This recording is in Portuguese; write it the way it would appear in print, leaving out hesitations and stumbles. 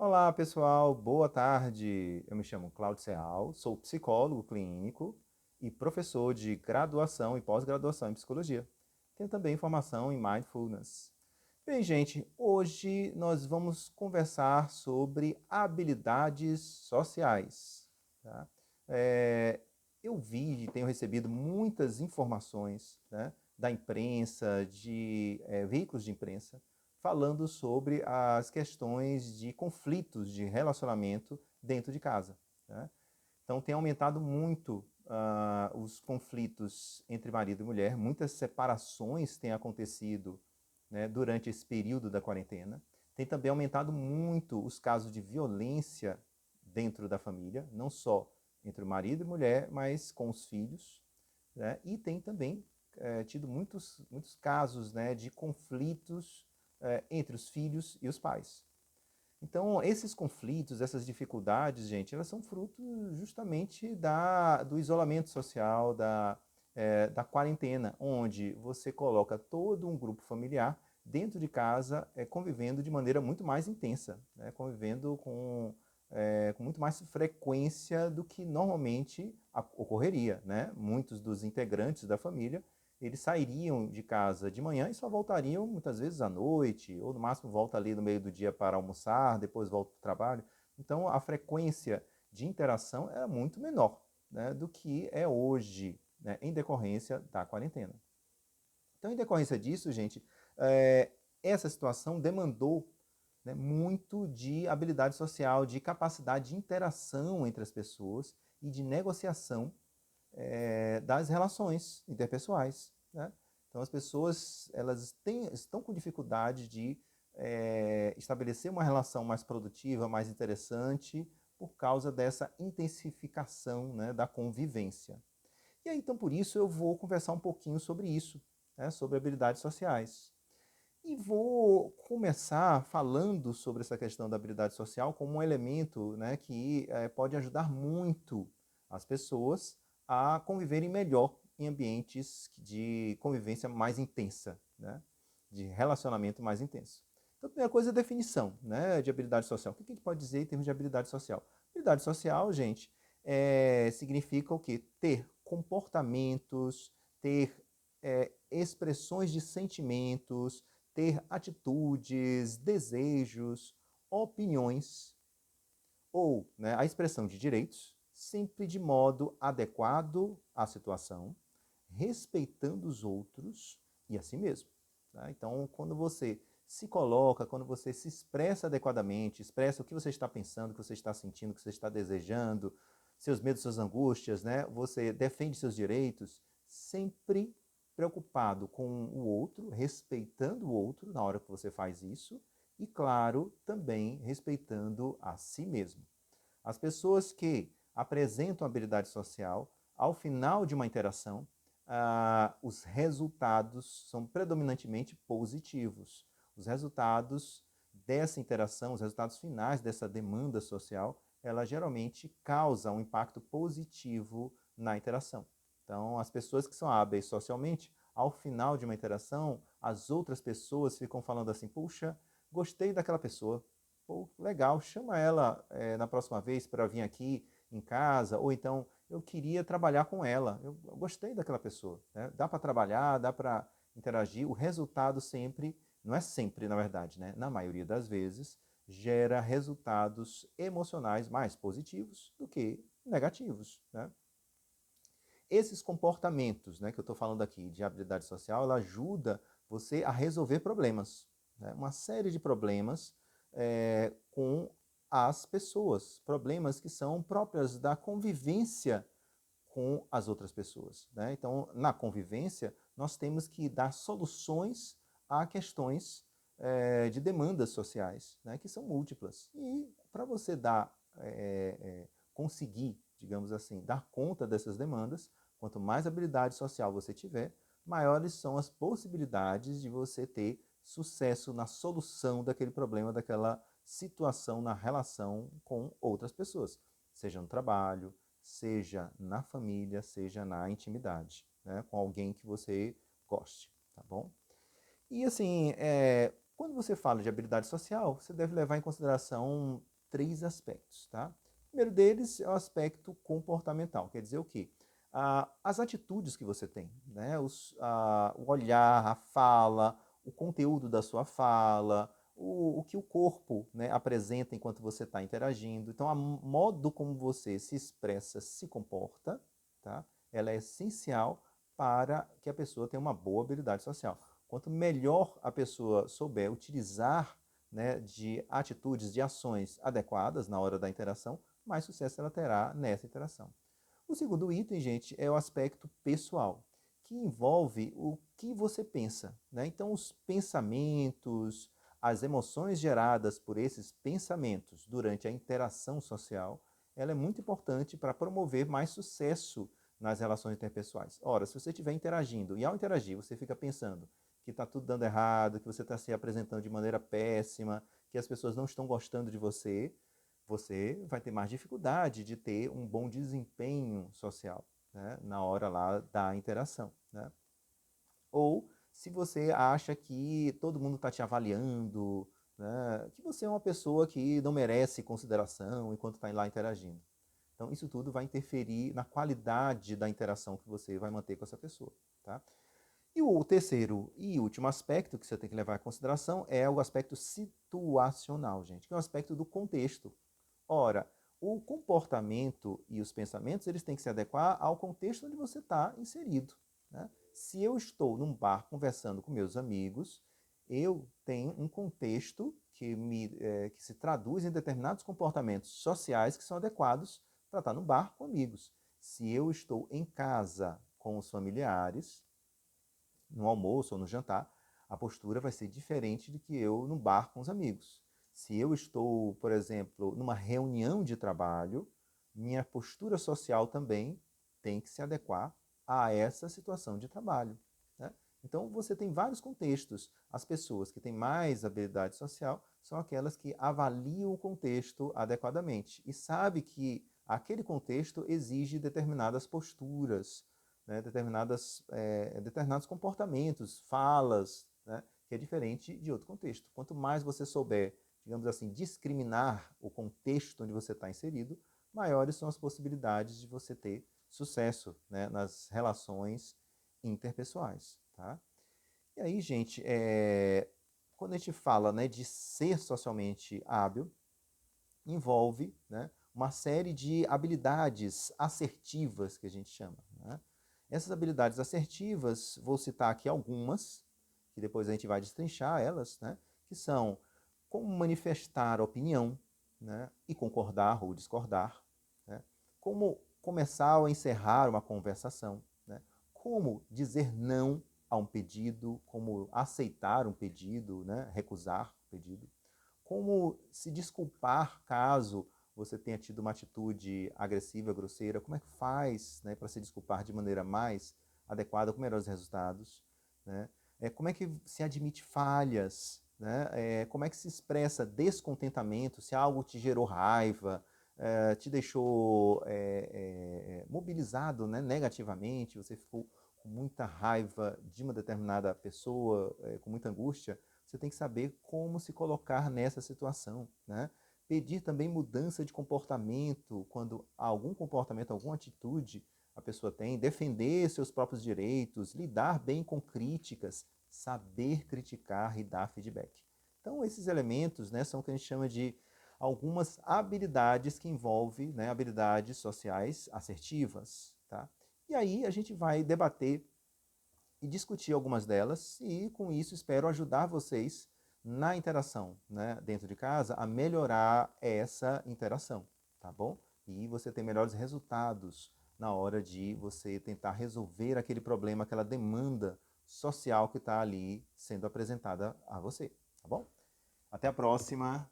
Olá, pessoal, boa tarde. Eu me chamo Cláudio Serral, sou psicólogo clínico e professor de graduação e pós-graduação em psicologia. Tenho também formação em mindfulness. Bem, gente, hoje nós vamos conversar sobre habilidades sociais. Tá? É, eu vi e tenho recebido muitas informações, né, da imprensa, de veículos de imprensa, falando sobre as questões de conflitos de relacionamento dentro de casa. Né? Então tem aumentado muito os conflitos entre marido e mulher, muitas separações têm acontecido, né, durante esse período da quarentena. Tem também aumentado muito os casos de violência dentro da família, não só entre o marido e mulher, mas com os filhos. Né? E tem também tido muitos casos, né, de conflitos entre os filhos e os pais. Então, esses conflitos, essas dificuldades, gente, elas são fruto justamente do isolamento social, da quarentena, onde você coloca todo um grupo familiar dentro de casa, convivendo de maneira muito mais intensa, né, convivendo com muito mais frequência do que normalmente ocorreria. Né? Muitos dos integrantes da família eles sairiam de casa de manhã e só voltariam muitas vezes à noite, ou no máximo volta ali no meio do dia para almoçar, depois volta para o trabalho. Então a frequência de interação era muito menor, né, do que é hoje, né, em decorrência da quarentena. Então, em decorrência disso, gente, essa situação demandou, né, muito de habilidade social, de capacidade de interação entre as pessoas e de negociação das relações interpessoais. Né? Então as pessoas estão com dificuldade de estabelecer uma relação mais produtiva, mais interessante, por causa dessa intensificação, né, da convivência. E aí, então, por isso eu vou conversar um pouquinho sobre isso, né, sobre habilidades sociais. E vou começar falando sobre essa questão da habilidade social como um elemento, né, que pode ajudar muito as pessoas a conviverem melhor em ambientes de convivência mais intensa, né, de relacionamento mais intenso. Então, a primeira coisa é a definição, né, de habilidade social. O que a gente pode dizer em termos de habilidade social? Habilidade social, gente, significa o quê? Ter comportamentos, ter expressões de sentimentos, ter atitudes, desejos, opiniões ou, né, a expressão de direitos, sempre de modo adequado à situação, respeitando os outros e a si mesmo. Tá? Então, quando você se coloca, quando você se expressa adequadamente, expressa o que você está pensando, o que você está sentindo, o que você está desejando, seus medos, suas angústias, né? Você defende seus direitos, sempre preocupado com o outro, respeitando o outro na hora que você faz isso e, claro, também respeitando a si mesmo. As pessoas que apresentam habilidade social, ao final de uma interação, os resultados são predominantemente positivos. Os resultados dessa interação, os resultados finais dessa demanda social, ela geralmente causa um impacto positivo na interação. Então, as pessoas que são hábeis socialmente, ao final de uma interação, as outras pessoas ficam falando assim: puxa, gostei daquela pessoa, pô, legal, chama ela na próxima vez para vir aqui em casa, ou então eu queria trabalhar com ela, eu gostei daquela pessoa. Né? Dá para trabalhar, dá para interagir, o resultado sempre, não é sempre na verdade, né? Na maioria das vezes, gera resultados emocionais mais positivos do que negativos. Né? Esses comportamentos, né, que eu estou falando aqui de habilidade social, ela ajuda você a resolver problemas. Né? Uma série de problemas com as pessoas. Problemas que são próprias da convivência com as outras pessoas. Né? Então, na convivência, nós temos que dar soluções a questões de demandas sociais, né, que são múltiplas. E para você conseguir, digamos assim, dar conta dessas demandas, quanto mais habilidade social você tiver, maiores são as possibilidades de você ter sucesso na solução daquele problema, daquela situação na relação com outras pessoas, seja no trabalho, seja na família, seja na intimidade, né, com alguém que você goste, tá bom? E assim, quando você fala de habilidade social, você deve levar em consideração 3 aspectos, tá? O primeiro deles é o aspecto comportamental, quer dizer o quê? As atitudes que você tem, né? O olhar, a fala, o conteúdo da sua fala, o que o corpo, né, apresenta enquanto você está interagindo. Então, o modo como você se expressa, se comporta, tá? Ela é essencial para que a pessoa tenha uma boa habilidade social. Quanto melhor a pessoa souber utilizar, né, de atitudes, de ações adequadas na hora da interação, mais sucesso ela terá nessa interação. O segundo item, gente, é o aspecto pessoal, que envolve o que você pensa, né? Então, os pensamentos, as emoções geradas por esses pensamentos durante a interação social, ela é muito importante para promover mais sucesso nas relações interpessoais. Ora, se você estiver interagindo e ao interagir você fica pensando que está tudo dando errado, que você está se apresentando de maneira péssima, que as pessoas não estão gostando de você, você vai ter mais dificuldade de ter um bom desempenho social, né, na hora lá da interação, né? Ou se você acha que todo mundo está te avaliando, né, que você é uma pessoa que não merece consideração enquanto está lá interagindo. Então, isso tudo vai interferir na qualidade da interação que você vai manter com essa pessoa, tá? E o terceiro e último aspecto que você tem que levar em consideração é o aspecto situacional, gente, que é o aspecto do contexto. Ora, o comportamento e os pensamentos, eles têm que se adequar ao contexto onde você está inserido, né? Se eu estou num bar conversando com meus amigos, eu tenho um contexto que se traduz em determinados comportamentos sociais que são adequados para estar no bar com amigos. Se eu estou em casa com os familiares, no almoço ou no jantar, a postura vai ser diferente do que eu no bar com os amigos. Se eu estou, por exemplo, numa reunião de trabalho, minha postura social também tem que se adequar a essa situação de trabalho, né? Então, você tem vários contextos. As pessoas que têm mais habilidade social são aquelas que avaliam o contexto adequadamente e sabe que aquele contexto exige determinadas posturas, né, determinados comportamentos, falas, né, que é diferente de outro contexto. Quanto mais você souber, digamos assim, discriminar o contexto onde você está inserido, maiores são as possibilidades de você ter sucesso, né, nas relações interpessoais. Tá? E aí, gente, quando a gente fala, né, de ser socialmente hábil, envolve, né, uma série de habilidades assertivas que a gente chama, né? Essas habilidades assertivas, vou citar aqui algumas, que depois a gente vai destrinchar elas, né, que são como manifestar opinião, né, e concordar ou discordar, né, como começar ou encerrar uma conversação, né, como dizer não a um pedido, como aceitar um pedido, né, recusar o pedido, como se desculpar caso você tenha tido uma atitude agressiva, grosseira, como é que faz, né, para se desculpar de maneira mais adequada, com melhores resultados, né? Como é que se admite falhas, né? Como é que se expressa descontentamento, se algo te gerou raiva, te deixou mobilizado, né, negativamente, você ficou com muita raiva de uma determinada pessoa, com muita angústia, você tem que saber como se colocar nessa situação, né? Pedir também mudança de comportamento, quando algum comportamento, alguma atitude a pessoa tem, defender seus próprios direitos, lidar bem com críticas, saber criticar e dar feedback. Então, esses elementos, né, são o que a gente chama de algumas habilidades que envolvem, né, habilidades sociais assertivas. Tá? E aí a gente vai debater e discutir algumas delas e, com isso, espero ajudar vocês na interação, né, dentro de casa, a melhorar essa interação, tá bom? E você ter melhores resultados na hora de você tentar resolver aquele problema, aquela demanda social que está ali sendo apresentada a você, tá bom? Até a próxima!